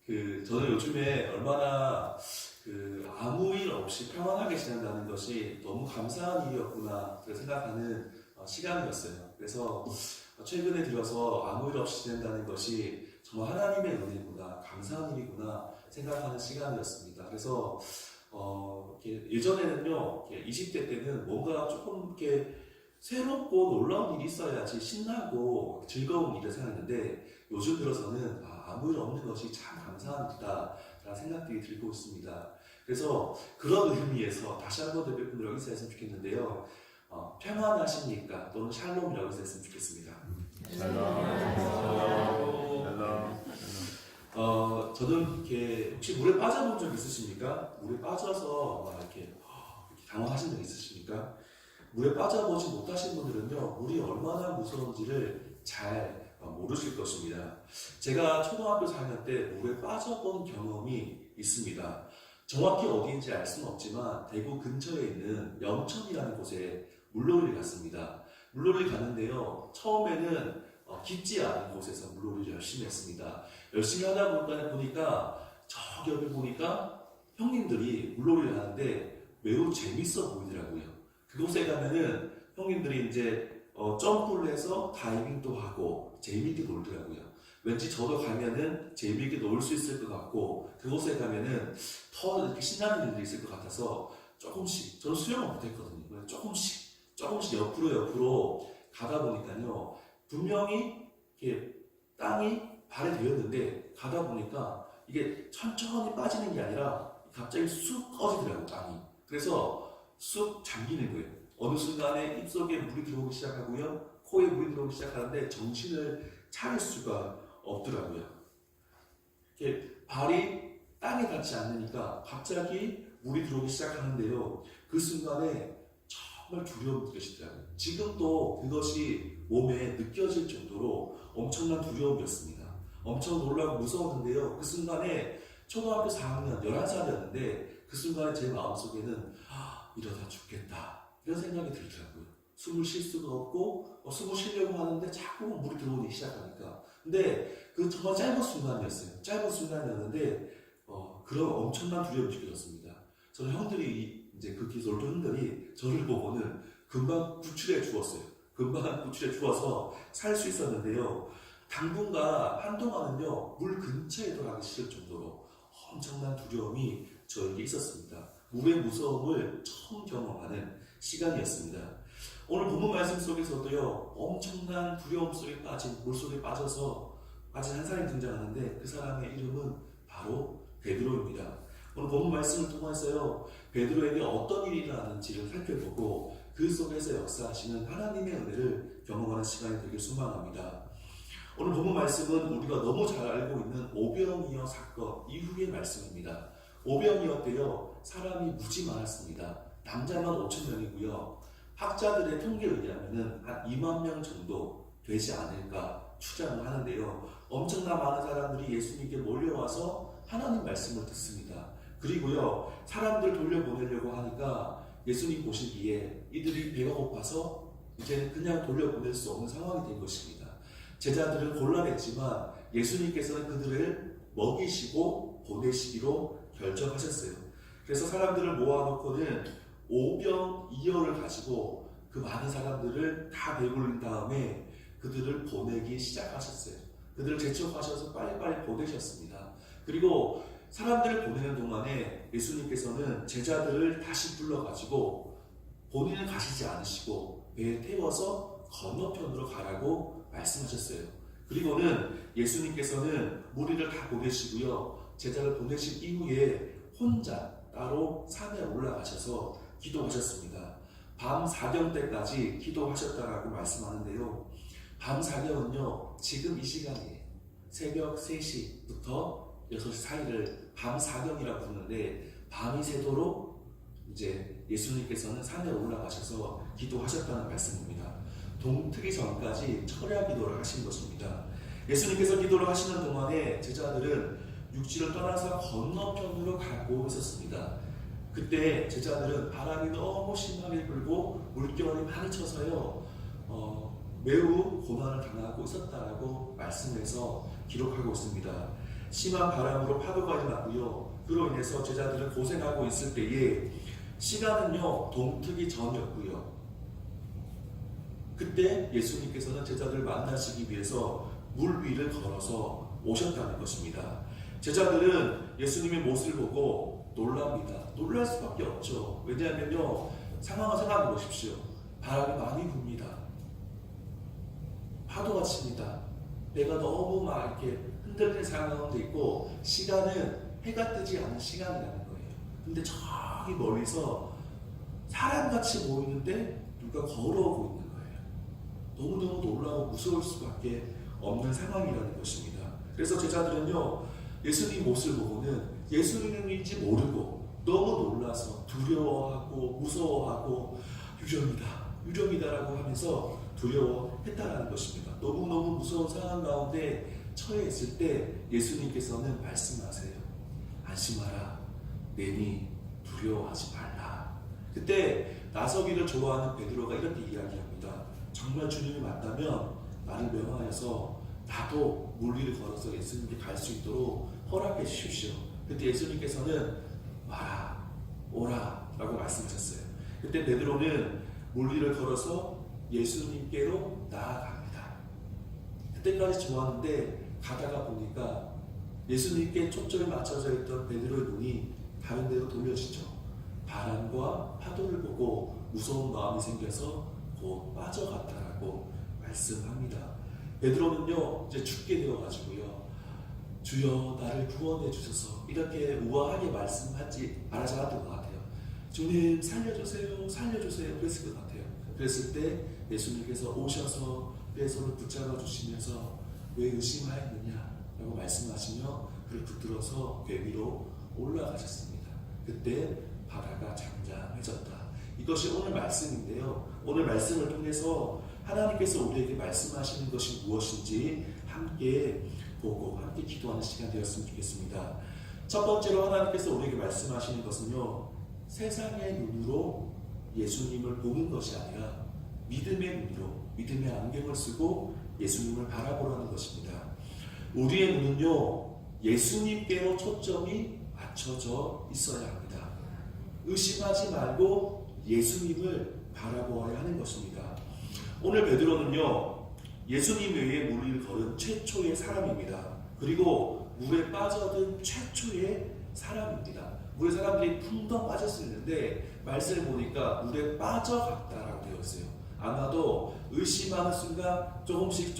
저는 요즘에 얼마나 아무 일 없이 평안하게 지낸다는 것이 너무 감사한 일이었구나 생각하는 시간이었어요. 그래서 최근에 들어서 아무 일 없이 지낸다는 것이 정말 하나님의 은혜구나, 감사한 일이구나 생각하는 시간이었습니다. 그래서 예전에는요, 20대 때는 뭔가 조금 이렇게 새롭고 놀라운 일이 있어야지 신나고 즐거운 일을 생각했는데 요즘 들어서는 아무 일 없는 것이 참 감사한 일이다 라는 생각들이 들고 있습니다. 그래서 그런 의미에서 다시 한번 대표님들하고 인사했으면 좋겠는데요. 평안하십니까? 또는 샬롬이라고 인사했으면 좋겠습니다. 저는 혹시 물에 빠져본 적 있으십니까? 물에 빠져서 이렇게 당황하신 적 있으십니까? 물에 빠져보지 못하신 분들은요, 물이 얼마나 무서운지를 잘 모르실 것입니다. 제가 초등학교 4학년 때 물에 빠져본 경험이 있습니다. 정확히 어디인지 알 수는 없지만 대구 근처에 있는 영천이라는 곳에 물놀이를 갔습니다. 물놀이를 갔는데요, 처음에는 깊지 않은 곳에서 물놀이를 열심히 했습니다. 열심히 하다 보니까 저기 옆에 보니까 형님들이 물놀이를 하는데 매우 재밌어 보이더라고요. 그곳에 가면은 형님들이 이제 점프를 해서 다이빙도 하고 재미있게 놀더라고요. 왠지 저도 가면은 재미있게 놀 수 있을 것 같고 그곳에 가면은 더 이렇게 신나는 일들이 있을 것 같아서 조금씩, 저는 수영을 못했거든요. 조금씩 옆으로 가다 보니까요, 분명히 이렇게 땅이 발에 되었는데 가다 보니까 이게 천천히 빠지는 게 아니라 갑자기 쑥 꺼지더라고요, 땅이. 그래서 쑥 잠기는 거예요. 어느 순간에 입속에 물이 들어오기 시작하고요, 코에 물이 들어오기 시작하는데 정신을 차릴 수가 없더라고요. 이렇게 발이 땅에 닿지 않으니까 갑자기 물이 들어오기 시작하는데요, 그 순간에 정말 두려움이 느껴지더라고요. 지금도 그것이 몸에 느껴질 정도로 엄청난 두려움이었습니다. 엄청 놀라고 무서웠는데요, 그 순간에 초등학교 4학년 11살이었는데 그 순간에 제 마음속에는 이러다 죽겠다 이런 생각이 들더라고요. 숨을 쉴 수가 없고 숨을 쉬려고 하는데 자꾸 물이 들어오기 시작하니까. 근데 그 정말 짧은 순간이었어요. 짧은 순간이었는데 그런 엄청난 두려움이 느껴졌습니다. 저는 형들이 이제 그 기술 형들이 저를 보고는 금방 구출해 주었어요. 금방 구출해 주어서 살 수 있었는데요, 당분간 한동안은요 물 근처에 들어가기 싫을 정도로 엄청난 두려움이 저에게 있었습니다. 물의 무서움을 처음 경험하는 시간이었습니다. 오늘 본문 말씀 속에서도요, 엄청난 두려움 속에 빠진, 물속에 빠져서 빠진 한 사람이 등장하는데 그 사람의 이름은 바로 베드로입니다. 오늘 본문 말씀을 통해서요, 베드로에게 어떤 일이 일어나는지를 살펴보고 그 속에서 역사하시는 하나님의 은혜를 경험하는 시간이 되길 소망합니다. 오늘 본문 말씀은 우리가 너무 잘 알고 있는 오병이어 사건 이후의 말씀입니다. 오병이어 때요, 사람이 무지 많았습니다. 남자만 5,000명이고요. 학자들의 통계에 의하면 한 2만 명 정도 되지 않을까 추정을 하는데요, 엄청나 많은 사람들이 예수님께 몰려와서 하나님 말씀을 듣습니다. 그리고요, 사람들 돌려보내려고 하니까 예수님 보시기에 이들이 배가 고파서 이제는 그냥 돌려보낼 수 없는 상황이 된 것입니다. 제자들은 곤란했지만 예수님께서는 그들을 먹이시고 보내시기로 결정하셨어요. 그래서 사람들을 모아놓고는 오병이어를 가지고 그 많은 사람들을 다 배불린 다음에 그들을 보내기 시작하셨어요. 그들을 재촉하셔서 빨리빨리 보내셨습니다. 그리고 사람들을 보내는 동안에 예수님께서는 제자들을 다시 불러가지고 본인은 가시지 않으시고 배에 태워서 건너편으로 가라고 말씀하셨어요. 그리고는 예수님께서는 무리를 다 보내시고요, 제자를 보내신 이후에 혼자 따로 산에 올라가셔서 기도하셨습니다. 밤 사경 때까지 기도하셨다라고 말씀하는데요, 밤 사경은요, 지금 이 시간이에요. 새벽 3시부터 6시 사이를 밤 사경이라고 부르는데, 밤이 새도록 이제 예수님께서는 산에 올라가셔서 기도하셨다는 말씀입니다. 동트기 전까지 철야 기도를 하신 것입니다. 예수님께서 기도를 하시는 동안에 제자들은 육지를 떠나서 건너편으로 가고 있었습니다. 그때 제자들은 바람이 너무 심하게 불고 물결이 많이 쳐서요, 매우 고난을 당하고 있었다라고 말씀해서 기록하고 있습니다. 심한 바람으로 파도가 일어났고요. 그로 인해서 제자들은 고생하고 있을 때에 시간은요 동트기 전이었고요. 그때 예수님께서는 제자들을 만나시기 위해서 물 위를 걸어서 오셨다는 것입니다. 제자들은 예수님의 모습을 보고 놀랍니다. 놀랄 수밖에 없죠. 왜냐하면요, 상황을 생각해 보십시오. 바람이 많이 붑니다. 파도가 칩니다. 배가 너무 막 이렇게 흔들리는 상황도 있고, 시간은 해가 뜨지 않은 시간이라는 거예요. 근데 저기 멀리서 사람같이 보이는데 누가 걸어오고 있는 거예요. 너무너무 놀라고 무서울 수밖에 없는 상황이라는 것입니다. 그래서 제자들은요, 예수님 모습을 보고는 예수님인지 모르고 너무 놀라서 두려워하고 무서워하고 유령이다라고 하면서 두려워했다라는 것입니다. 너무너무 무서운 상황 가운데 처해 있을 때 예수님께서는 말씀하세요. 안심하라. 내니 두려워하지 말라. 그때 나서기를 좋아하는 베드로가 이렇게 이야기합니다. 정말 주님이 맞다면 나를 명하여서 나도 물 위를 걸어서 예수님께 갈 수 있도록 허락해 주십시오. 그때 예수님께서는 와라, 오라 라고 말씀하셨어요. 그때 베드로는 물 위를 걸어서 예수님께로 나아갑니다. 그때까지 좋았는데 가다가 보니까 예수님께 초점이 맞춰져 있던 베드로의 눈이 다른 데로 돌려지죠. 바람과 파도를 보고 무서운 마음이 생겨서 곧 빠져갔다라고 말씀합니다. 베드로는요 이제 죽게 되어가지고요, 주여 나를 구원해 주소서 이렇게 우아하게 말씀하지 말하지 않았던 것 같아요. 주님 살려주세요, 살려주세요 그랬을 것 같아요. 그랬을 때 예수님께서 오셔서 그의 손을 붙잡아 주시면서 왜 의심하였느냐 라고 말씀하시며 그를 붙들어서 궤 위로 올라가셨습니다. 그때 바다가 잠잠해졌다. 이것이 오늘 말씀인데요, 오늘 말씀을 통해서 하나님께서 우리에게 말씀하시는 것이 무엇인지 함께 보고 함께 기도하는 시간 되었으면 좋겠습니다. 첫 번째로 하나님께서 우리에게 말씀하시는 것은요, 세상의 눈으로 예수님을 보는 것이 아니라 믿음의 눈으로, 믿음의 안경을 쓰고 예수님을 바라보라는 것입니다. 우리의 눈은요 예수님께로 초점이 맞춰져 있어야 합니다. 의심하지 말고 예수님을 바라보아야 하는 것입니다. 오늘 베드로는요 예수님 외에 물 위를 걸은 최초의 사람입니다. 그리고 물에 빠져든 최초의 사람입니다. 물에 사람들이 풍덩 빠졌었는데 말씀을 보니까 물에 빠져갔다라고 되어 있어요. 아마도 의심하는 순간 조금씩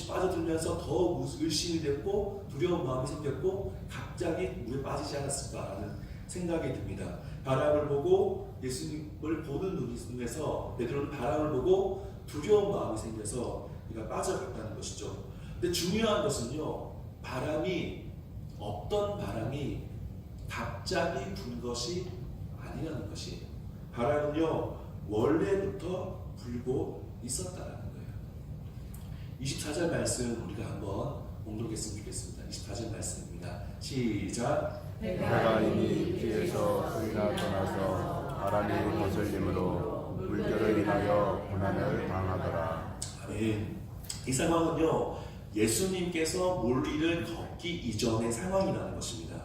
빠져들면서 더 의심이 됐고 두려운 마음이 생겼고 갑자기 물에 빠지지 않았을까라는 생각이 듭니다. 바람을 보고 예수님을 보는 눈에서 베드로는 바람을 보고 두려운 마음이 생겨서 그가 빠져갔다는 것이죠. 근데 중요한 것은요, 바람이 어떤 바람이 갑자기 불 것이 아니라는 것이에요. 바람은요 원래부터 불고 있었다는 거예요. 24절 말씀 우리가 한번 봉독했으면 좋겠습니다. 24절 말씀입니다. 시작. 해가 이미 뒤에서 소리나 떠나서 바람이 거슬림으로 물결을 인하여 고난을 당하더라. 아멘. 이 상황은요 예수님께서 물 위를 걷기 이전의 상황이라는 것입니다.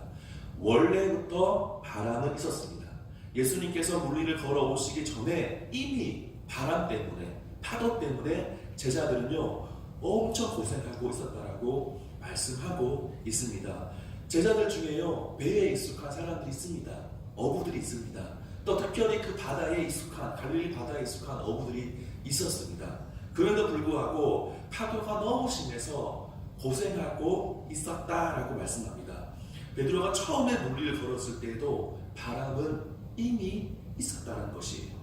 원래부터 바람은 있었습니다. 예수님께서 물 위를 걸어오시기 전에 이미 바람 때문에, 파도 때문에 제자들은요 엄청 고생하고 있었다라고 말씀하고 있습니다. 제자들 중에요 배에 익숙한 사람들이 있습니다. 어부들이 있습니다. 또 특별히 그 바다에 익숙한, 갈릴리 바다에 익숙한 어부들이 있었습니다. 그럼에도 불구하고 파도가 너무 심해서 고생하고 있었다라고 말씀합니다. 베드로가 처음에 물 위를 걸었을 때에도 바람은 이미 있었다는 것이에요.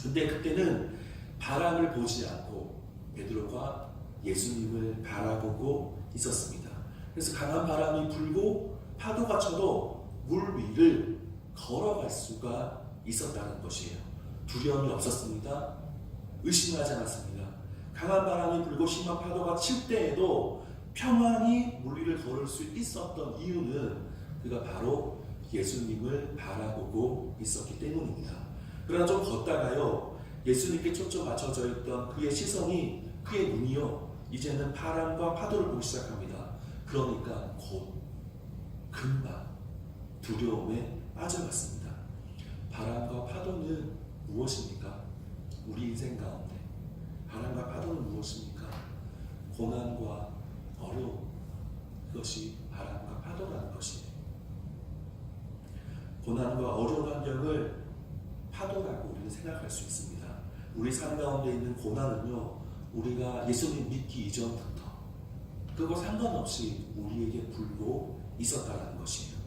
근데 그때는 바람을 보지 않고 베드로가 예수님을 바라보고 있었습니다. 그래서 강한 바람이 불고 파도가 쳐도 물 위를 걸어갈 수가 있었다는 것이에요. 두려움이 없었습니다. 의심하지 않았습니다. 강한 바람이 불고 심한 파도가 칠 때에도 평안히 물 위를 걸을 수 있었던 이유는 그가 바로 예수님을 바라보고 있었기 때문입니다. 그러나 좀 걷다가요 예수님께 초점 맞춰져 있던 그의 시선이, 그의 눈이요 이제는 바람과 파도를 보기 시작합니다. 그러니까 곧 금방 두려움에 빠져갔습니다. 바람과 파도는 무엇입니까? 우리 인생 가운데 바람과 파도는 무엇입니까? 고난과 어려움, 그것이 바람과 파도라는 것이에요. 고난과 어려운 환경을 파도라고 우리는 생각할 수 있습니다. 우리 삶 가운데 있는 고난은요, 우리가 예수님 믿기 이전부터 그거 상관없이 우리에게 불고 있었다는 것이에요.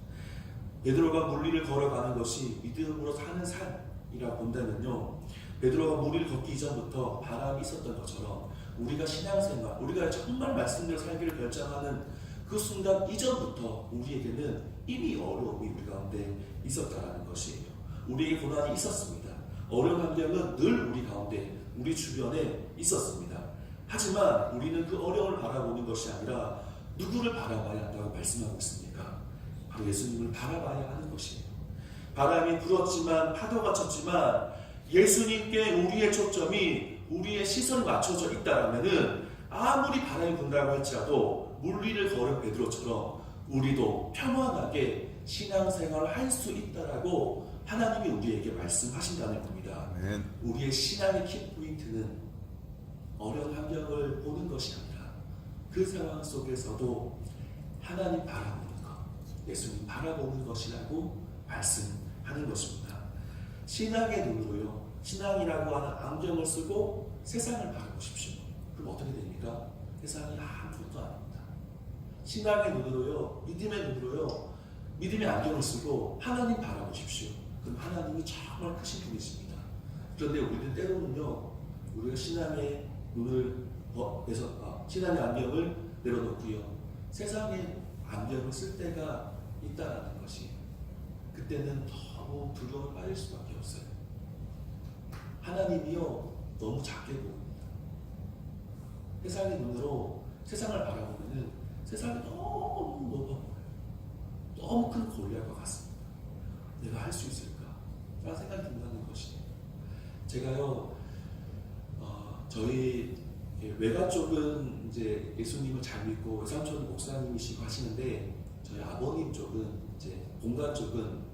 베드로가 물리를 걸어가는 것이 믿음으로 사는 삶이라고 본다면요, 베드로가 물리를 걷기 이전부터 바람이 있었던 것처럼 우리가 신앙생활, 우리가 정말 말씀대로 살기를 결정하는 그 순간 이전부터 우리에게는 이미 어려움이 우리 가운데 있었다는 것이에요. 우리에게 고난이 있었습니다. 어려운 환경은 늘 우리 가운데, 우리 주변에 있었습니다. 하지만 우리는 그 어려움을 바라보는 것이 아니라 누구를 바라봐야 한다고 말씀하고 있습니까? 바로 예수님을 바라봐야 하는 것이에요. 바람이 불었지만, 파도가 쳤지만 예수님께 우리의 초점이, 우리의 시선이 맞춰져 있다면 아무리 바람이 분다고 할지라도 물리를 걸은 베드로처럼 우리도 평안하게 신앙생활을 할 수 있다라고 하나님이 우리에게 말씀하신다는 겁니다. 아멘. 우리의 신앙의 키포인트는 어려운 환경을 보는 것이 아니라 그 상황 속에서도 하나님 바라보는 것, 예수님 바라보는 것이라고 말씀하는 것입니다. 신앙의 눈으로요, 신앙이라고 하는 안경을 쓰고 세상을 바라보십시오. 그럼 어떻게 됩니까? 세상이 아무것도 아닙니다. 신앙의 눈으로요, 믿음의 눈으로요, 믿음의 안경을 쓰고 하나님 바라보십시오. 그럼 하나님이 정말 크신 분이십니다. 그런데 우리는 때로는요, 우리가 신앙의 눈을 신앙의 안경을 내려놓고요, 세상의 안경을 쓸 때가 있다는 것이, 그때는 너무 두려움에 빠질 수밖에 없어요. 하나님이요, 너무 작게 보입니다. 세상의 눈으로 세상을 바라보면 세상이 너무 높아 보여요. 너무 큰 골리앗과 같습니다. 내가 할 수 있을까? 라는 생각이 든다는 것이에요. 제가요, 저희 외가 쪽은 이제 예수님을 잘 믿고 외삼촌 목사님이시고 하시는데, 저희 아버님 쪽은 이제 본가 쪽은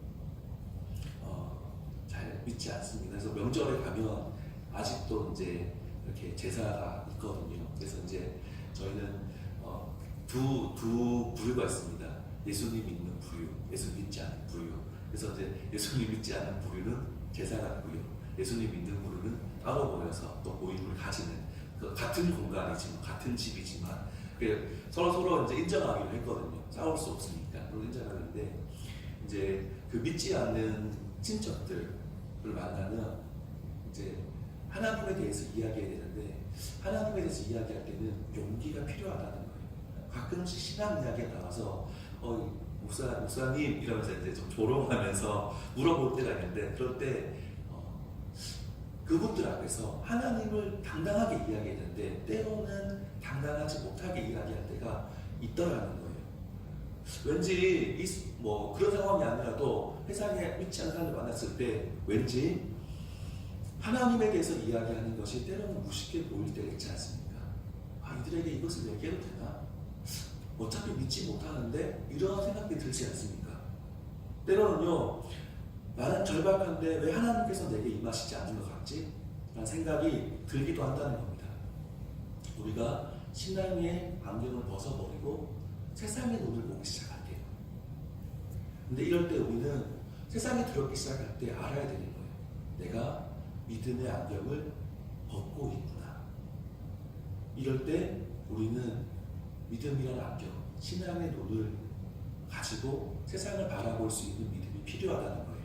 잘 믿지 않습니다. 그래서 명절에 가면 아직도 이제 이렇게 제사가 있거든요. 그래서 이제 저희는 두 부류가 있습니다. 예수님 믿는 부류, 예수님 믿지 않는 부류. 그래서 이제 예수님 믿지 않는 부류는 제사가 있고요, 예수님 믿는 부류는 따로 모여서 또 모임을 가지는, 그 같은 공간이지만, 같은 집이지만 서로 이제 인정하기로 했거든요. 싸울 수 없으니까 그걸 인정하는데, 이제 그 믿지 않는 친척들을 만나면 이제 하나님에 대해서 이야기해야 되는데, 하나님에 대해서 이야기할 때는 용기가 필요하다는 거예요. 가끔씩 신앙 이야기가 나와서 목사님 이러면서 이제 좀 조롱하면서 물어볼 때가 있는데, 그럴 때 그분들 앞에서 하나님을 당당하게 이야기해야 되는데 때로는 당당하지 못하게 이야기할 때가 있더라는 거예요. 왠지 그런 상황이 아니라도 세상에 믿지 않는 사람을 만났을 때 왠지 하나님에 대해서 이야기하는 것이 때로는 무식해 보일 때가 있지 않습니까? 이들에게 이것을 얘기해도 되나? 어차피 믿지 못하는데, 이런 생각이 들지 않습니까? 때로는요, 나는 절박한데 왜 하나님께서 내게 임하시지 않는 것 같지? 라는 생각이 들기도 한다는 겁니다. 우리가 신앙의 안경을 벗어버리고 세상의 눈을 보기 시작할 때요. 근데 이럴 때 우리는 세상에 들어오기 시작할 때 알아야 되는 거예요. 내가 믿음의 안경을 벗고 있구나. 이럴 때 우리는 믿음이라는 안경, 신앙의 눈을 가지고 세상을 바라볼 수 있는 믿음이 필요하다는 거예요.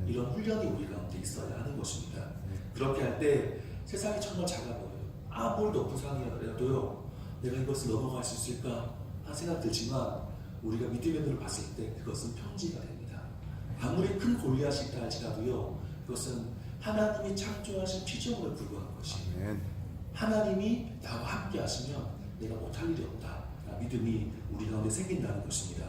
이런 훈련이 우리 가운데 있어야 하는 것입니다. 그렇게 할 때 세상이 정말 작아 보여요. 아무리 높은 상이라도요, 내가 이것을 넘어갈 수 있을까 하는 생각 들지만, 우리가 믿음의 눈을 봤을 때 그것은 평지가 됩니다. 아무리 큰 골리앗이 있다 할지라도요, 그것은 하나님이 창조하신 피조물에 불과한 것이에요. 하나님이 나와 함께 하시면 내가 못할 일이 없다. 믿음이 우리 가운데 생긴다는 것입니다.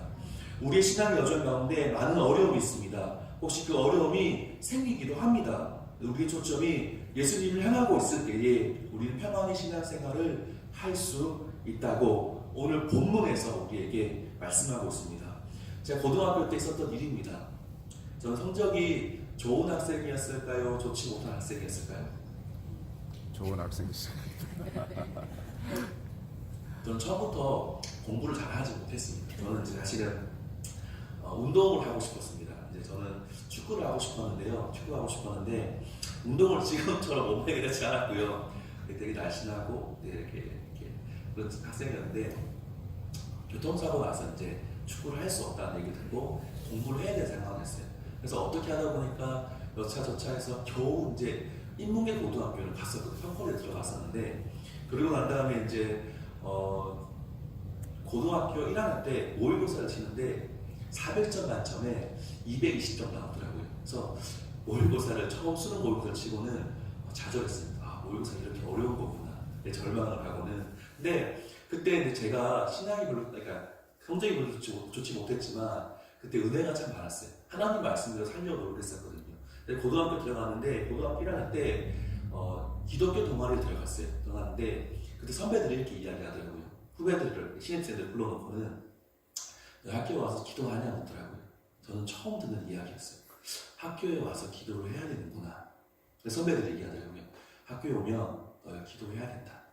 우리의 신앙의 여정 가운데 많은 어려움이 있습니다. 혹시 그 어려움이 생기기도 합니다. 우리의 초점이 예수님을 향하고 있을 때에 우리는 평안의 신앙생활을 할 수 있다고 오늘 본문에서 우리에게 말씀하고 있습니다. 제가 고등학교 때 있었던 일입니다. 저는 성적이 좋은 학생이었을까요? 좋지 못한 학생이었을까요? 좋은 학생이었어요. 저는 처음부터 공부를 잘 하지 못했습니다. 저는 이제 사실은 운동을 하고 싶었습니다. 이제 저는 축구를 하고 싶었는데요. 축구하고 싶었는데 운동을 지금처럼 몸매가 되지 않았고요. 되게 날씬하고 이렇게 그런 학생이었는데 교통사고 나서 이제 축구를 할 수 없다는 얘기 듣고 공부를 해야 될 생각을 했어요. 그래서 어떻게 하다 보니까 여차저차 해서 겨우 이제 인문계 고등학교를 갔었거든요. 평콜에 들어갔었는데 그러고 난 다음에 이제 고등학교 1학년 때 모의고사를 치는데 400점 만점에 220점 나오더라고요. 그래서 모의고사를 처음 수능 모의고사를 치고는 좌절했습니다. 아, 모의고사 이렇게 어려운 거구나. 네, 절망을 하고는. 근데 그때 이제 제가 신앙이 별로, 그러니까 성적이 별로 좋지 못했지만 그때 은혜가 참 많았어요. 하나님 말씀대로 살려고 노력했었거든요. 근데 고등학교 들어갔는데 고등학교 1학년 때 기독교 동아리에 들어갔는데 그때 선배들이 이렇게 이야기하더라고요. 후배들을 신입생들 불러놓고는 학교에 와서 기도하냐 묻더라고요. 저는 처음 듣는 이야기였어요. 학교에 와서 기도를 해야 되는구나. 그래서 선배들이 얘기하더라고요. 학교에 오면 너가 기도해야 된다.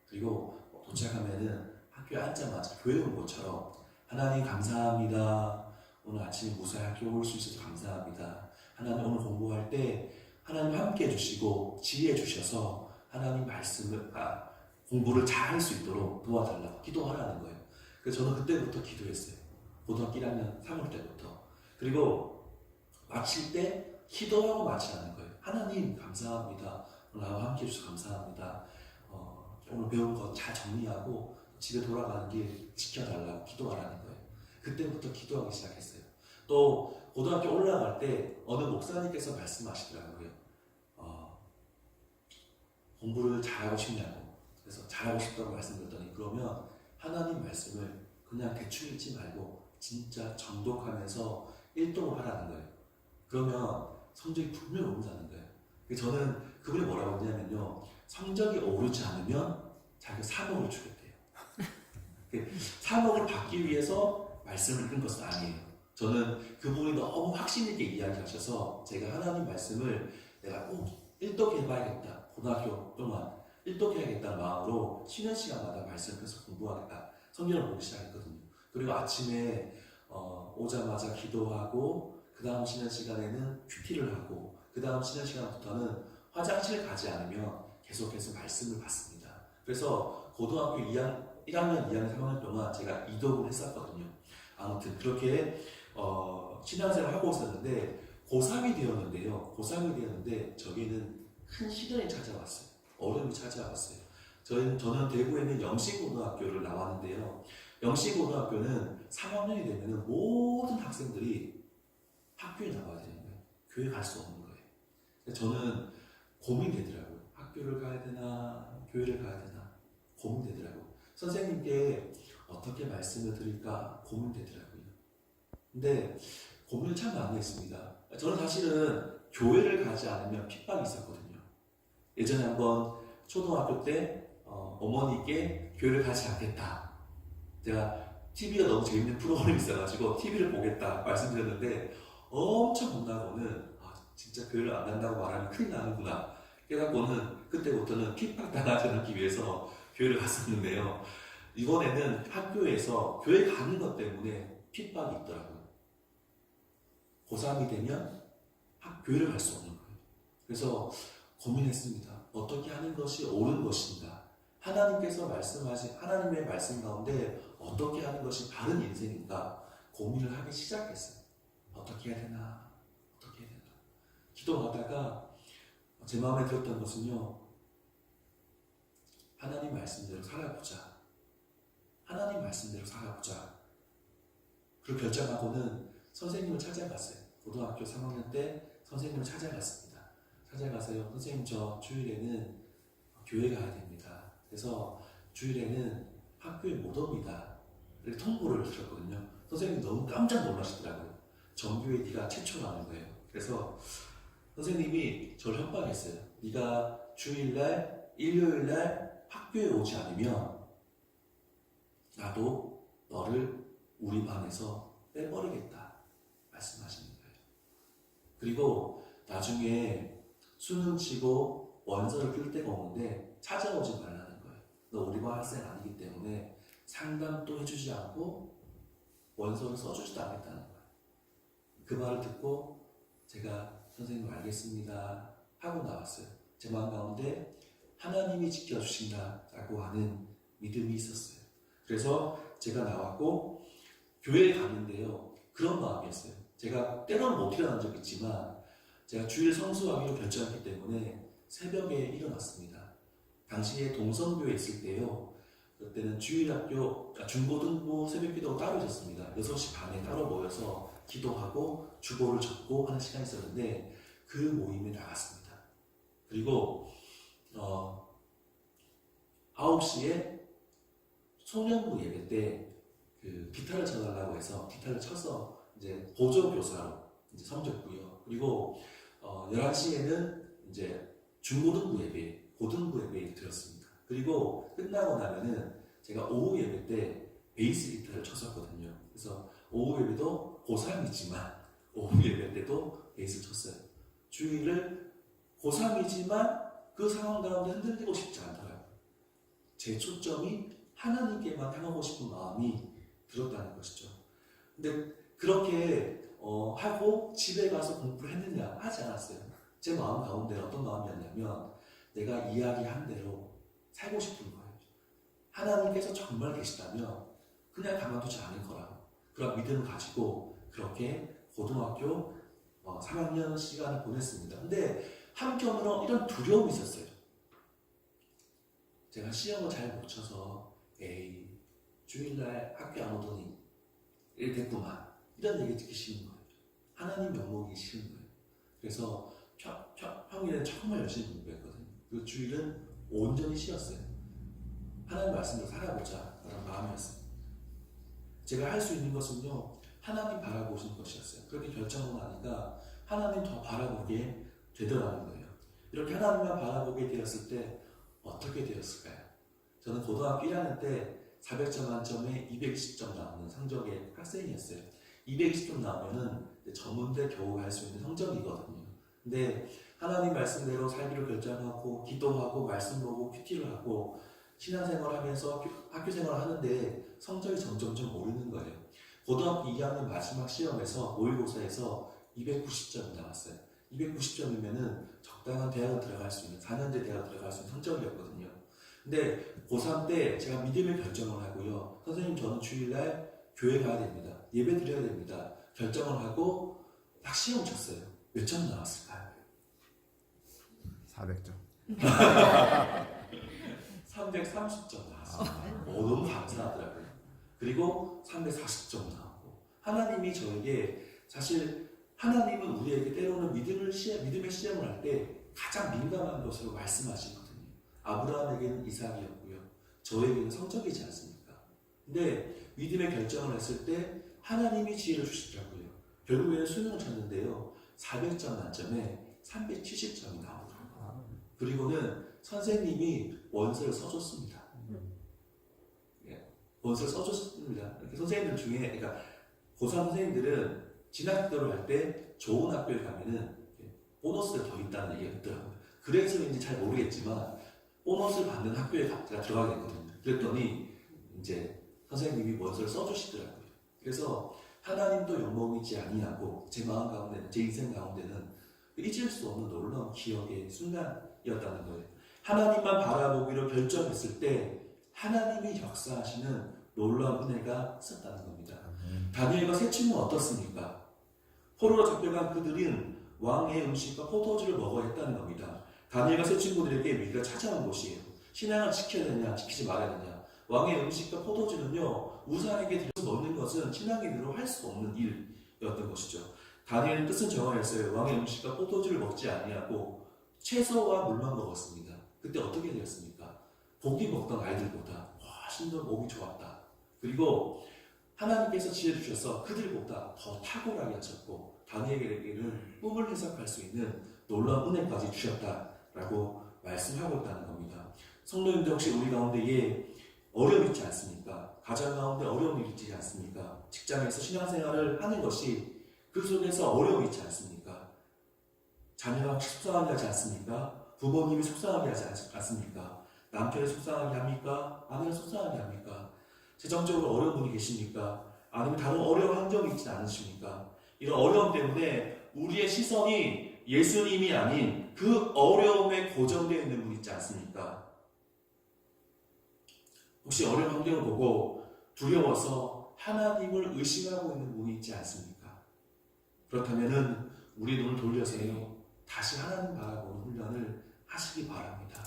그리고 도착하면은 학교에 앉자마자 교회 온 것처럼 하나님 감사합니다. 오늘 아침에 무사히 학교 올 수 있어서 감사합니다. 하나님 오늘 공부할 때 하나님 함께 해주시고 지혜해 주셔서 하나님 말씀을 공부를 잘 할 수 있도록 도와달라고 기도하라는 거예요. 그래서 저는 그때부터 기도했어요. 고등학교 1학년 3월 때부터. 그리고 마칠 때 기도하고 마치라는 거예요. 하나님 감사합니다. 오늘 나와 함께 해주셔서 감사합니다. 오늘 배운 거 잘 정리하고 집에 돌아가는 길 지켜달라고 기도하라는 거예요. 그때부터 기도하기 시작했어요. 또 고등학교 올라갈 때 어느 목사님께서 말씀하시더라고요. 공부를 잘하고 싶냐고. 그래서 잘하고 싶다고 말씀드렸더니 그러면 하나님 말씀을 그냥 대충 읽지 말고 진짜 정독하면서 일독을 하라는 거예요. 그러면 성적이 분명히 오른다는 거예요. 저는 그분이 뭐라고 했냐면요. 성적이 오르지 않으면 자기가 사목을 주겠대요. 사목을 받기 위해서 말씀을 읽은 것은 아니에요. 저는 그분이 너무 확신 있게 이야기하셔서 제가 하나님 말씀을 내가 꼭 일독해봐야겠다. 고등학교 동안 일독해야겠다는 마음으로 쉬는 시간마다 말씀을 계속 공부하겠다. 성경을 보기 시작했거든요. 그리고 아침에 오자마자 기도하고 그 다음 쉬는 시간에는 큐티를 하고 그 다음 쉬는 시간부터는 화장실 가지 않으면 계속해서 말씀을 받습니다. 그래서 고등학교 1학년, 2학년, 3학년 동안 제가 이독을 했었거든요. 아무튼 그렇게 신앙생활을 하고 있었는데 고3이 되었는데요. 고3이 되었는데 저기는 큰 시련이 찾아왔어요. 어려움이 찾아왔어요. 저는 대구에 있는 영신고등학교를 나왔는데요. 영신고등학교는 3학년이 되면 모든 학생들이 학교에 나와야 되는 거예요. 교회 갈 수 없는 거예요. 저는 고민되더라고요. 학교를 가야 되나, 교회를 가야 되나 고민되더라고요. 선생님께 어떻게 말씀을 드릴까 고민되더라고요. 근데 고민을 참 많이 했습니다. 저는 사실은 교회를 가지 않으면 핍박이 있었거든요. 예전에 한번 초등학교 때 어머니께 교회를 가지 않겠다. 제가 TV가 너무 재밌는 프로그램이 있어가지고 TV를 보겠다 말씀드렸는데 엄청 혼나고는 진짜 교회를 안 간다고 말하면 큰일 나는구나. 깨닫고는 그때부터는 핍박 당하지 않기 위해서 교회를 갔었는데요. 이번에는 학교에서 교회 가는 것 때문에 핍박이 있더라고요. 고3이 되면 교회를 갈 수 없는 거예요. 그래서 고민했습니다. 어떻게 하는 것이 옳은 것인가? 하나님께서 말씀하신 하나님의 말씀 가운데 어떻게 하는 것이 바른 인생인가? 고민을 하기 시작했어요. 어떻게 해야 되나? 어떻게 해야 되나? 기도하다가 제 마음에 들었던 것은요. 하나님 말씀대로 살아보자. 하나님 말씀대로 살아보자. 그리고 결정하고는 선생님을 찾아갔어요. 고등학교 3학년 때 선생님을 찾아갔습니다. 찾아가서요. 선생님 저 주일에는 교회 가야 됩니다. 그래서 주일에는 학교에 못 옵니다. 이렇게 통보를 드렸거든요. 선생님이 너무 깜짝 놀라시더라고요. 정교회 네가 최초라는 거예요. 그래서 선생님이 저를 협박했어요. 네가 주일날, 일요일날 학교에 오지 않으면 나도 너를 우리 반에서 빼버리겠다 말씀하시는 거예요. 그리고 나중에 수능 치고 원서를 끌 데가 없는데 찾아오지 말라는 거예요. 너 우리 반 학생 아니기 때문에 상담도 해주지 않고 원서를 써주지도 않겠다는 거예요. 그 말을 듣고 제가 선생님 알겠습니다 하고 나왔어요. 제 마음 가운데 하나님이 지켜주신다라고 하는 믿음이 있었어요. 그래서 제가 나왔고 교회에 갔는데요. 그런 마음이었어요. 제가 때로는 못 일어난 적 있지만 제가 주일 성수하기로 결정했기 때문에 새벽에 일어났습니다. 당시에 동성교에 있을 때요. 그때는 주일학교, 중고등부 새벽기도가 따로 있었습니다. 6시 반에 따로 모여서 기도하고 주보를 적고 하는 시간이 있었는데 그 모임에 나갔습니다. 그리고 9시에 소년부 예배 때 그 기타를 쳐달라고 해서 기타를 쳐서 이제 보조교사로 이제 섬겼고요. 그리고 11시에는 이제 중고등부 예배, 고등부 예배에 드렸습니다. 그리고 끝나고 나면은 제가 오후 예배 때 베이스 기타를 쳤었거든요. 그래서 오후 예배도 고3이지만 오후 예배 때도 베이스 쳤어요. 주일을 고3이지만 그 상황 가운데 흔들리고 싶지 않더라고요. 제 초점이 하나님께만 향하고 싶은 마음이 들었다는 것이죠. 근데 그렇게 하고 집에 가서 공부를 했느냐? 하지 않았어요. 제 마음 가운데 어떤 마음이었냐면 내가 이야기한 대로 살고 싶은 거예요. 하나님께서 정말 계시다면 그냥 가만두지 않을 거라고 그런 믿음을 가지고 그렇게 고등학교 3학년 시간을 보냈습니다. 근데 한편으로 이런 두려움이 있었어요. 제가 시험을 잘 못 쳐서 에이 주일날 학교 안 오더니 이렇게 됐구만 이런 얘기 듣기 싫은 거예요. 하나님 면목이 싫은 거예요. 그래서 평일에 정말 열심히 공부했거든요. 그리고 주일은 온전히 쉬었어요. 하나님 말씀대로 살아보자 라는 마음이었어요. 제가 할 수 있는 것은요 하나님 바라보시는 것이었어요. 그렇게 결정하고 나니까 하나님 더 바라보게 되더라는 거예요. 이렇게 하나님만 바라보게 되었을 때 어떻게 되었을까요? 저는 고등학교 1학년 때 400점 만점에 220점 나오는 성적의 학생이었어요. 220점 나오면은 전문대 겨우 갈 수 있는 성적이거든요. 근데 하나님 말씀대로 살기로 결정하고 기도하고 말씀 보고 큐티를 하고 신앙생활 하면서 학교 생활을 하는데 성적이 점점점 오르는 거예요. 고등학교 2학년 마지막 시험에서 모의고사에서 290점이 나왔어요. 290점이면은 적당한 대학을 들어갈 수 있는 4년제 대학을 들어갈 수 있는 성적이었거든요. 근데 고3 때 제가 믿음의 결정을 하고요. 선생님 저는 주일날 교회 가야 됩니다. 예배 드려야 됩니다. 결정을 하고 딱 시험 쳤어요. 몇 점 나왔을까요? 400점. 330점 나왔습니다. 너무 감사하더라고요. 그리고 340점 나오고 하나님이 저에게 사실 하나님은 우리에게 때로는 믿음의 시험을 할 때 가장 민감한 것으로 말씀하시거든요. 아브라함에게는 이삭이었고요. 저에게는 성적이지 않습니까? 근데 믿음의 결정을 했을 때 하나님이 지혜를 주시더라고요. 결국에는 수능을 쳤는데요. 400점 만점에 370점이 나오더라고요. 그리고는 선생님이 원서를 써줬습니다. 원서를 써줬습니다. 이렇게 선생님들 중에, 그러니까 고3 선생님들은 진학교를 할 때 좋은 학교에 가면은 보너스가 더 있다는 얘기가 있더라고요. 그래서인지 잘 모르겠지만 보너스를 받는 학교에 제가 들어가게 됐거든요. 그랬더니 이제 선생님이 원서를 써주시더라고요. 그래서 하나님도 욕먹이지 아니하고 제 마음 가운데는, 제 인생 가운데는 잊을 수 없는 놀라운 기억의 순간이었다는 거예요. 하나님만 바라보기로 결정했을 때 하나님이 역사하시는 놀라운 은혜가 있었다는 겁니다. 다니엘과 세 친구는 어떻습니까? 포로로 잡혀간 그들은 왕의 음식과 포도주를 먹어야 했다는 겁니다. 다니엘과 세 친구들에게 위기가 찾아온 곳이에요. 신앙을 지켜야 되냐, 지키지 말아야 되냐. 왕의 음식과 포도주는요, 우상에게 들여서 먹는 것은 신앙인으로 할 수 없는 일이었던 것이죠. 다니엘은 뜻은 정하였어요. 왕의 음식과 포도주를 먹지 아니하고 채소와 물만 먹었습니다. 그때 어떻게 되었습니까? 고기 먹던 아이들보다 훨씬 더 몸이 좋았다. 그리고 하나님께서 지혜 주셔서 그들보다 더 탁월하게 하셨고 다니엘에게는 꿈을 해석할 수 있는 놀라운 은혜까지 주셨다라고 말씀하고 있다는 겁니다. 성도님들 혹시 우리 가운데에 어려움이 있지 않습니까? 가정 가운데 어려움이 있지 않습니까? 직장에서 신앙생활을 하는 것이 그 속에서 어려움이 있지 않습니까? 자녀가 혹시 속상하게 하지 않습니까? 부모님이 속상하게 하지 않습니까? 남편이 속상하게 합니까? 아내가 속상하게 합니까? 재정적으로 어려운 분이 계십니까? 아니면 다른 어려운 환경이 있지 않으십니까? 이런 어려움 때문에 우리의 시선이 예수님이 아닌 그 어려움에 고정되어 있는 분 있지 않습니까? 혹시 어려운 환경을 보고 두려워서 하나님을 의심하고 있는 분이 있지 않습니까? 그렇다면 우리 눈을 돌려서요, 다시 하나님 바라보는 훈련을 하시기 바랍니다.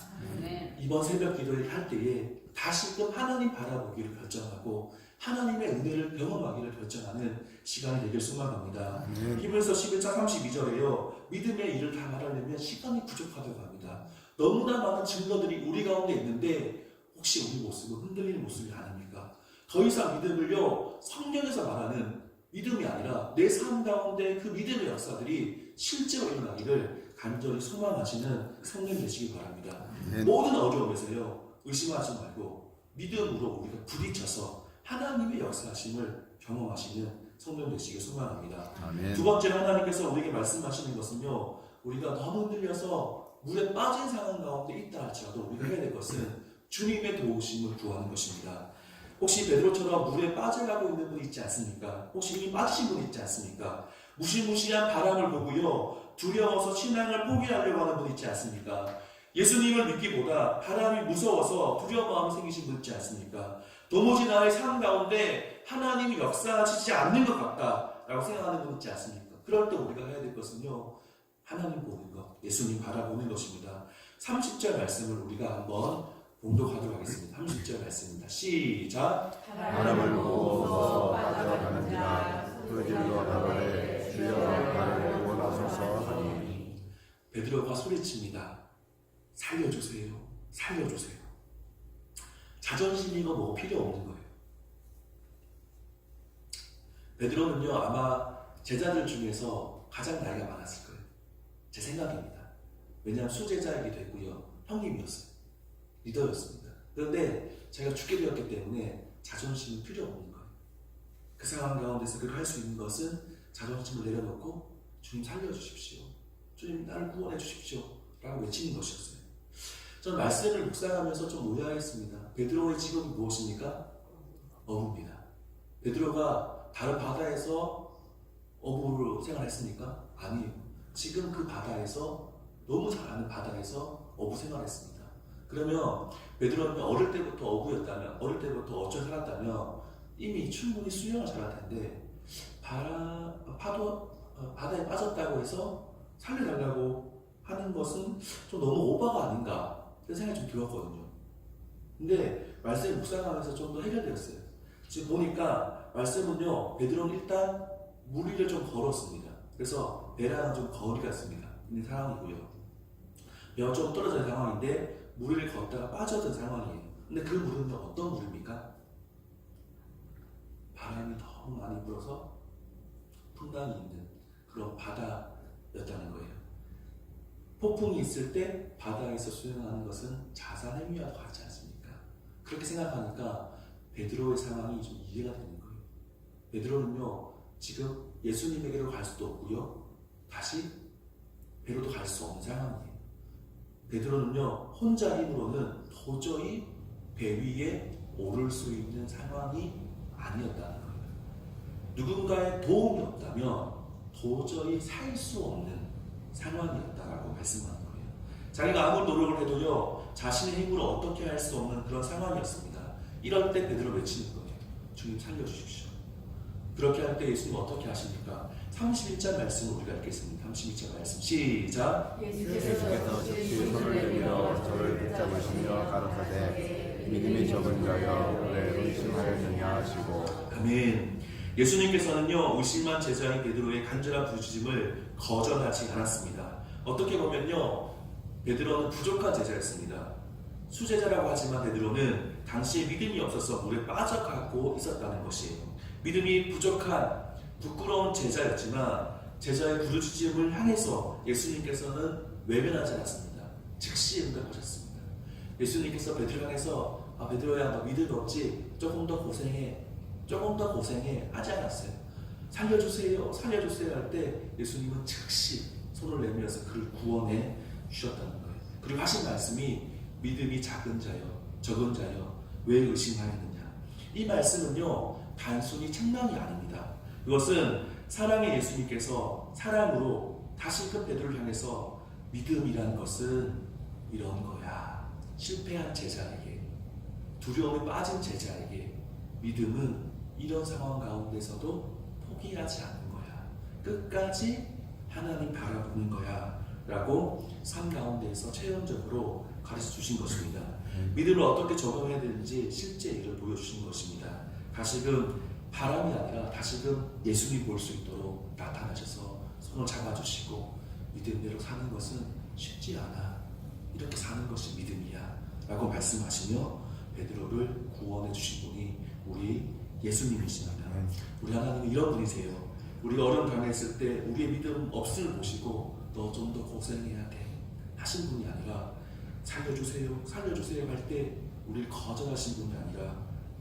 이번 새벽 기도를 할 때에 다시금 하나님 바라보기를 결정하고 하나님의 은혜를 경험하기를 결정하는 시간이 되길 소망합니다. 히브리서 11장 32절에요. 믿음의 일을 다 말하려면 시간이 부족하다고 합니다. 너무나 많은 증거들이 우리 가운데 있는데 혹시 우리 모습은 흔들리는 모습이 아닙니까? 더 이상 믿음을요, 성경에서 말하는 믿음이 아니라 내 삶 가운데 그 믿음의 역사들이 실제로 일어나기를 간절히 소망하시는 성령 되시기 바랍니다. 모든 어려움에서요, 의심하지 말고 믿음으로 우리가 부딪혀서 하나님의 역사하심을 경험하시는 성령 되시길 소망합니다. 아멘. 두 번째로 하나님께서 우리에게 말씀하시는 것은요, 우리가 너무 흔들려서 물에 빠진 상황 가운데 있다 할지라도 우리가 해야 될 것은 주님의 도우심을 구하는 것입니다. 혹시 베드로처럼 물에 빠져가고 있는 분 있지 않습니까? 혹시 이미 빠지신 분 있지 않습니까? 무시무시한 바람을 보고요, 두려워서 신앙을 포기하려고 하는 분 있지 않습니까? 예수님을 믿기보다 바람이 무서워서 두려운 마음이 생기신 분 있지 않습니까? 도무지 나의 삶 가운데 하나님이 역사하시지 않는 것 같다라고 생각하는 분 있지 않습니까? 그럴 때 우리가 해야 될 것은요, 하나님 보는 것, 예수님 바라보는 것입니다. 30절 말씀을 우리가 한번 봉독하도록 하겠습니다. 30절 말씀입니다. 시작. 바람을 보고 빠져가는지라 그 길로 나가되 주여 나를 구원하소서 하니. 베드로가 소리칩니다. 살려주세요. 살려주세요. 자존심이고 뭐 필요 없는 거예요. 베드로는요, 아마 제자들 중에서 가장 나이가 많았을 거예요. 제 생각입니다. 왜냐하면 수제자이기도 했고요, 형님이었어요. 리더였습니다. 그런데 제가 죽게 되었기 때문에 자존심은 필요 없는 거예요. 그 상황 가운데서 그걸 할 수 있는 것은 자존심을 내려놓고 주님 살려주십시오. 주님 나를 구원해 주십시오. 라고 외치는 것이었어요. 저는 말씀을 묵상하면서 좀 오해하였습니다. 베드로의 직업이 무엇입니까? 어부입니다. 베드로가 다른 바다에서 어부로 생활했습니까? 아니에요. 지금 그 바다에서, 너무 잘 아는 바다에서 어부 생활했습니다. 그러면 베드로는 어릴 때부터 어부였다면, 어릴 때부터 어촌 살았다면 이미 충분히 수영을 잘할 텐데 바다에 빠졌다고 해서 살려달라고 하는 것은 좀 너무 오바가 아닌가 그런 생각이 좀 들었거든요. 근데 말씀을 묵상하면서 좀 더 해결되었어요. 지금 보니까 말씀은요, 베드로는 일단 물 위를 좀 걸었습니다. 그래서 배랑은 좀 거리가 있는 상황이고요. 배가 좀 떨어진 상황인데 물 위를 걷다가 빠져든 상황이에요. 근데 그 물은 어떤 물입니까? 바람이 너무 많이 불어서 풍랑이 있는 그런 바다였다는 거예요. 폭풍이 있을 때 바다에서 수영하는 것은 자살 행위와 같지 않습니까? 그렇게 생각하니까 베드로의 상황이 좀 이해가 되는 거예요. 베드로는요, 지금 예수님에게로 갈 수도 없고요, 다시 배로도 갈 수 없는 상황이에요. 베드로는요, 혼자 힘으로는 도저히 배 위에 오를 수 있는 상황이 아니었다는 거예요. 누군가의 도움이 없다면 도저히 살 수 없는 상황이었다라고 말씀하는 거예요. 자기가 아무리 노력을 해도요, 자신의 힘으로 어떻게 할 수 없는 그런 상황이었습니다. 이럴 때 베드로 외치는 거예요. 주님 살려주십시오. 그렇게 할 때 예수님 어떻게 하십니까? 31절 말씀을 우리가 읽겠습니다. 32절 말씀 시작. 예수께서 즉시 손을 내밀어 저를 붙잡으시며 가로사대 믿음이 적은 자여 왜 의심하였느냐 하시고. 아멘. 예수님께서는요, 의심한 제자인 베드로의 간절한 부르짖음을 거절하지 않았습니다. 어떻게 보면요, 베드로는 부족한 제자였습니다. 수제자라고 하지만 베드로는 당시에 믿음이 없어서 물에 빠져가고 있었다는 것이에요. 믿음이 부족한 부끄러운 제자였지만 제자의 부르짖음을 향해서 예수님께서는 외면하지 않았습니다. 즉시 응답하셨습니다. 예수님께서 베드로 향해서 아 베드로야 너 믿음 없지? 조금 더 고생해 하지 않았어요. 살려주세요 할 때 예수님은 즉시 손을 내밀어서 그를 구원해 주셨다는 거예요. 그리고 하신 말씀이 믿음이 적은 자여 왜 의심하였느냐. 이 말씀은요 단순히 책망이 아닙니다. 이것은 사랑의 예수님께서 사랑으로 다시금 베드로를 향해서 믿음이라는 것은 이런 거야. 실패한 제자에게, 두려움에 빠진 제자에게 믿음은 이런 상황 가운데서도 포기하지 않는 거야. 끝까지 하나님 바라보는 거야 라고 삶 가운데에서 체험적으로 가르쳐 주신 것입니다. 믿음을 어떻게 적용해야 되는지 실제 일을 보여주신 것입니다. 다시금 바람이 아니라 다시금 예수님 볼 수 있도록 나타나셔서 손을 잡아주시고 믿음대로 사는 것은 쉽지 않아. 이렇게 사는 것이 믿음이야 라고 말씀하시며 베드로를 구원해 주신 분이 우리 예수님이십니다. 우리 하나님은 이런 분이세요. 우리가 어려움 당했을 때 우리의 믿음 없음을 보시고 너 좀 더 고생해야 돼 하신 분이 아니라 살려주세요 할 때 우리를 거절하신 분이 아니라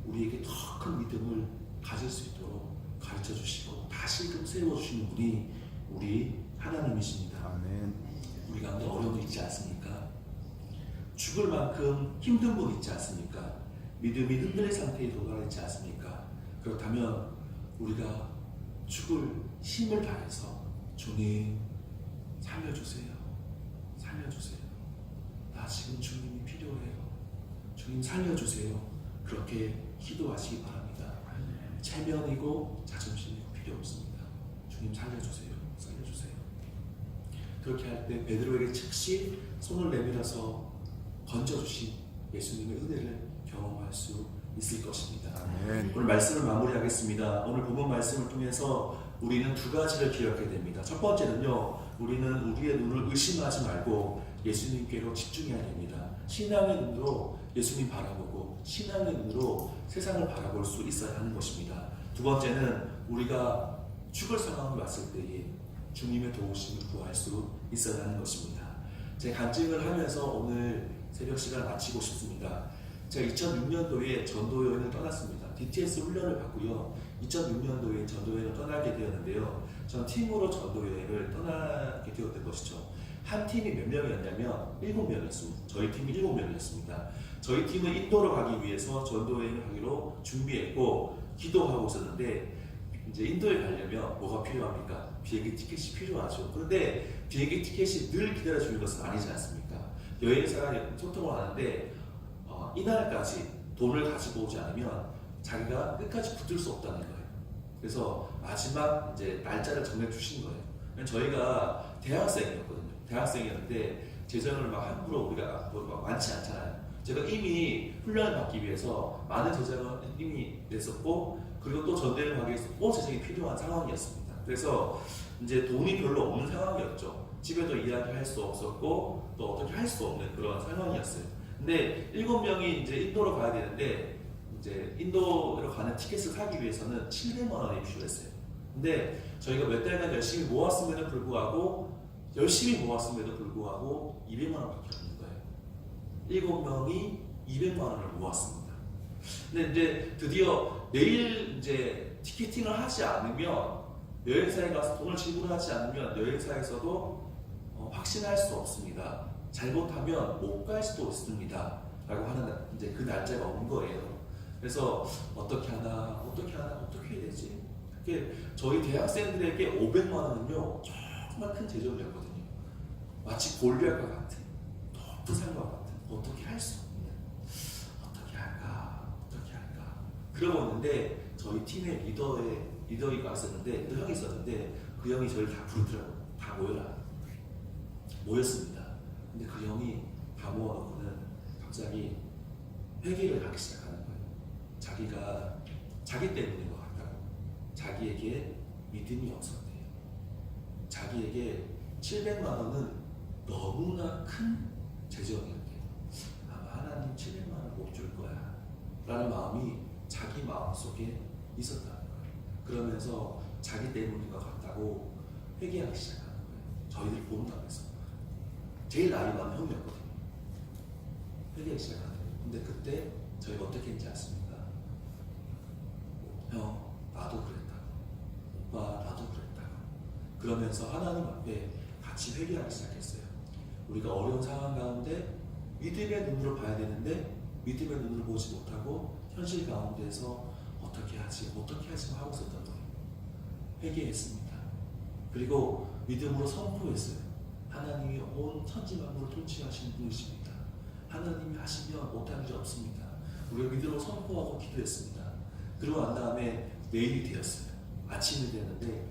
우리에게 더 큰 믿음을 가질 수 있도록 가르쳐 주시고 다시금 세워주시는 분이 우리 하나님이십니다. 아멘. 우리 가운데 어려움이 있지 않습니까? 죽을 만큼 힘든 분 있지 않습니까? 믿음이 흔들린 상태에 도달했지 않습니까? 그렇다면 우리가 죽을 힘을 다해서 주님 살려주세요. 나 지금 주님이 필요해요. 주님 살려주세요. 그렇게 기도하시기 바랍니다. 체면이고 자존심이고 필요 없습니다. 주님 살려주세요. 그렇게 할 때 베드로에게 즉시 손을 내밀어서 건져주신 예수님의 은혜를 경험할 수 있을 것입니다. 아멘. 오늘 말씀을 마무리하겠습니다. 오늘 본문 말씀을 통해서 우리는 두 가지를 기억하게 됩니다. 첫 번째는요, 우리는 우리의 눈을 의심하지 말고 예수님께로 집중해야 됩니다. 신앙의 눈으로 예수님 바라보고 신앙의 눈으로 세상을 바라볼 수 있어야 하는 것입니다. 두 번째는 우리가 죽을 상황이 왔을 때에 주님의 도우심을 구할 수 있어야 하는 것입니다. 제 간증을 하면서 오늘 새벽 시간을 마치고 싶습니다. 제가 2006년도에 전도 여행을 떠났습니다. DTS 훈련을 받고요. 2006년도에 전도 여행을 떠나게 되었는데요. 전 팀으로 전도 여행을 떠나게 되었던 것이죠. 한 팀이 몇 명이었냐면 7명이었습니다. 저희 팀이 7명이었습니다. 저희 팀은 인도로 가기 위해서 전도 여행을 하기로 준비했고 기도하고 있었는데 이제 인도에 가려면 뭐가 필요합니까? 비행기 티켓이 필요하죠. 그런데 비행기 티켓이 늘 기다려주는 것은 아니지 않습니까? 여행사랑 소통을 하는데 이날까지 돈을 가지고 오지 않으면 자기가 끝까지 붙을 수 없다는 거예요. 그래서 마지막 이제 날짜를 정해주신 거예요. 저희가 대학생이었는데 재정을 막 함부로 우리가 막 많지 않잖아요. 제가 이미 훈련을 받기 위해서 많은 재정을 이미 냈었고 그리고 또 전대를 가기 위해서 또 재정이 필요한 상황이었습니다. 그래서 이제 돈이 별로 없는 상황이었죠. 집에도 이야기할 수 없었고 또 어떻게 할 수 없는 그런 상황이었어요. 근데 7명이 이제 인도로 가야 되는데 이제 인도로 가는 티켓을 사기 위해서는 700만 원이 필요했어요. 근데 저희가 몇 달간 열심히 모았음에도 불구하고 200만 원밖에 없는 거예요. 7명이 200만 원을 모았습니다. 근데 이제 드디어 내일 이제 티켓팅을 하지 않으면 여행사에 가서 돈을 지불하지 않으면 여행사에서도 확신할 수 없습니다. 잘못하면 못 갈 수도 있습니다. 라고 하는 이제 그 날짜가 온 거예요. 그래서 어떻게 하나 어떻게 해야 되지? 저희 대학생들에게 500만 원은요 정말 큰 재정이었거든요. 마치 골리앗과 같은 높은 산과 같은 어떻게 할 수 없는 어떻게 할까 그러고 있는데 저희 팀의 리더가 있었는데 그 형이 있었는데 그 형이 저를 다 부르더라고요. 다 모였습니다. 근데 그 형이 다 모아놓고는 갑자기 회개를 하기 시작하는 거예요. 자기가 자기 때문인 것 같다고. 자기에게 믿음이 없었대요. 자기에게 700만 원은 너무나 큰 재정이었대요. 아마 하나님 700만 원 못 줄 거야 라는 마음이 자기 마음속에 있었다는 거예요. 그러면서 자기 때문인 것 같다고 회개하기 시작하는 거예요. 저희들 본당에서 제일 나이 많은 형이었거든요. 회개하기 시작하는 거예요. 근데 그때 저희가 어떻게 했는지 아십니까? 형, 나도 그랬다고. 오빠, 나도 그랬다고. 그러면서 하나님 앞에 같이 회개하기 시작했어요. 우리가 어려운 상황 가운데 믿음의 눈으로 봐야 되는데 믿음의 눈으로 보지 못하고 현실 가운데서 어떻게 하지 하고 있었던 거예요. 회개했습니다. 그리고 믿음으로 선포했어요. 하나님이 온 천지 만물을 통치하시는 분이십니다. 하나님이 하시면 못하는 게 없습니다. 우리가 믿음으로 선포하고 기도했습니다. 그러고 난 다음에 내일이 되었어요. 아침이 되었는데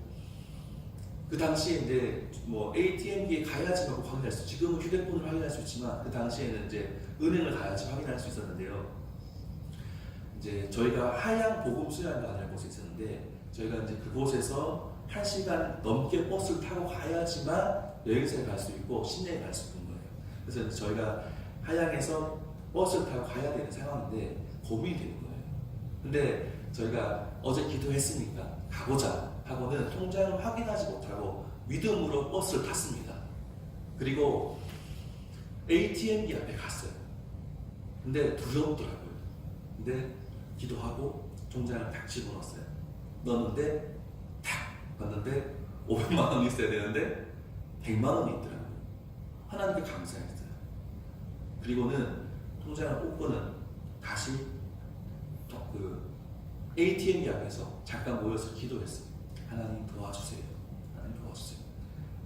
그 당시에 이제 뭐 ATM기에 가야지 하고 확인할 수, 지금은 휴대폰으로 확인할 수 있지만 그 당시에는 이제 은행을 가야지 확인할 수 있었는데요. 이제 저희가 하양 보금 수양관이라는 곳에 있었는데 저희가 이제 그곳에서 1시간 넘게 버스를 타고 가야지만 여행사에 갈 수 있고 시내에 갈 수 있는 거예요. 그래서 이제 저희가 하양에서 버스를 타고 가야 되는 상황인데 고민이 되는 거예요. 근데 저희가 어제 기도했으니까 가보자 하고는 통장을 확인하지 못하고 믿음으로 버스를 탔습니다. 그리고 ATM기 앞에 갔어요. 근데 두렵더라고요. 근데 기도하고 통장을 딱 집어넣었어요. 넣었는데 탁 봤는데 500만 원이 있어야 되는데 100만 원이 있더라고요. 하나님께 감사했어요. 그리고는 통장을 뽑고는 다시 그 ATM기 앞에서 잠깐 모여서 기도했어요. 하나님 도와주세요. 하나님 도와주세요.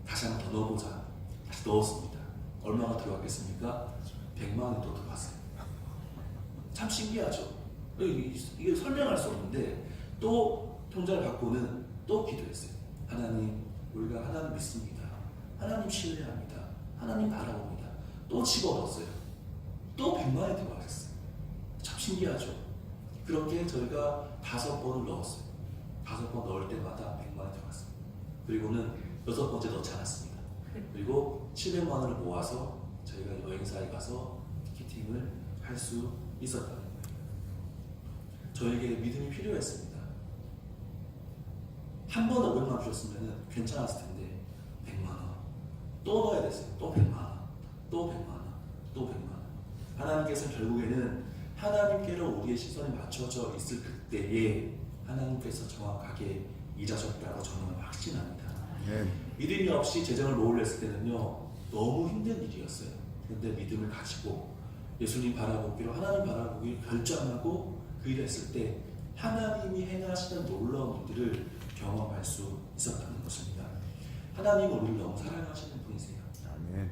다시 한번 더 넣어보자. 다시 넣었습니다. 얼마가 들어갔겠습니까? 100만 원이 또 들어갔어요. 참 신기하죠? 이게 설명할 수 없는데 또 통장을 받고는 또 기도했어요. 하나님, 우리가 하나님 믿습니다. 하나님 신뢰합니다. 하나님 바라봅니다. 또 집어넣었어요. 또 100만 원이 들어갔어요. 참 신기하죠? 그렇게 저희가 5번을 넣었어요. 5번 넣을 때마다 100만 원이 들어갔어요. 그리고는 6번째 넣지 않았습니다. 그리고 700만 원을 모아서 저희가 여행사에 가서 티켓팅을 할 수 있었다는 거예요. 저에게 믿음이 필요했습니다. 한 번에 500만 원 주셨으면 괜찮았을 텐데 100만 원 또 넣어야 됐어요. 또 100만 원 또 100만 원 또 100만 원. 하나님께서 결국에는 하나님께로 우리의 시선이 맞춰져 있을 그때에 하나님께서 정확하게 일하셨다고 저는 확신합니다. 믿음이 없이 재정을 모으려 했을 때는요 너무 힘든 일이었어요. 그런데 믿음을 가지고 예수님 바라보기로 하나님 바라보기를 결정하고 그 일을 했을 때 하나님이 행하시는 놀라운 일들을 경험할 수 있었다는 것입니다. 하나님은 우리를 너무 사랑하시는 분이세요. 아멘.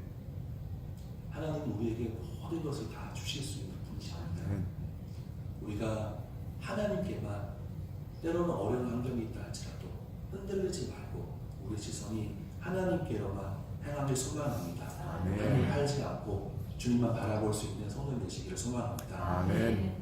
하나님은 우리에게 모든 것을 다 주실 수 있는 분이십니다. 우리가 하나님께만 때로는 어려운 환경이 있다 할지라도 흔들리지 말고 우리 시선이 하나님께로만 향하길 소망합니다. 아멘. 하나님 팔지 않고 주님만 바라볼 수 있는 성도님 되시기를 소망합니다. 아멘.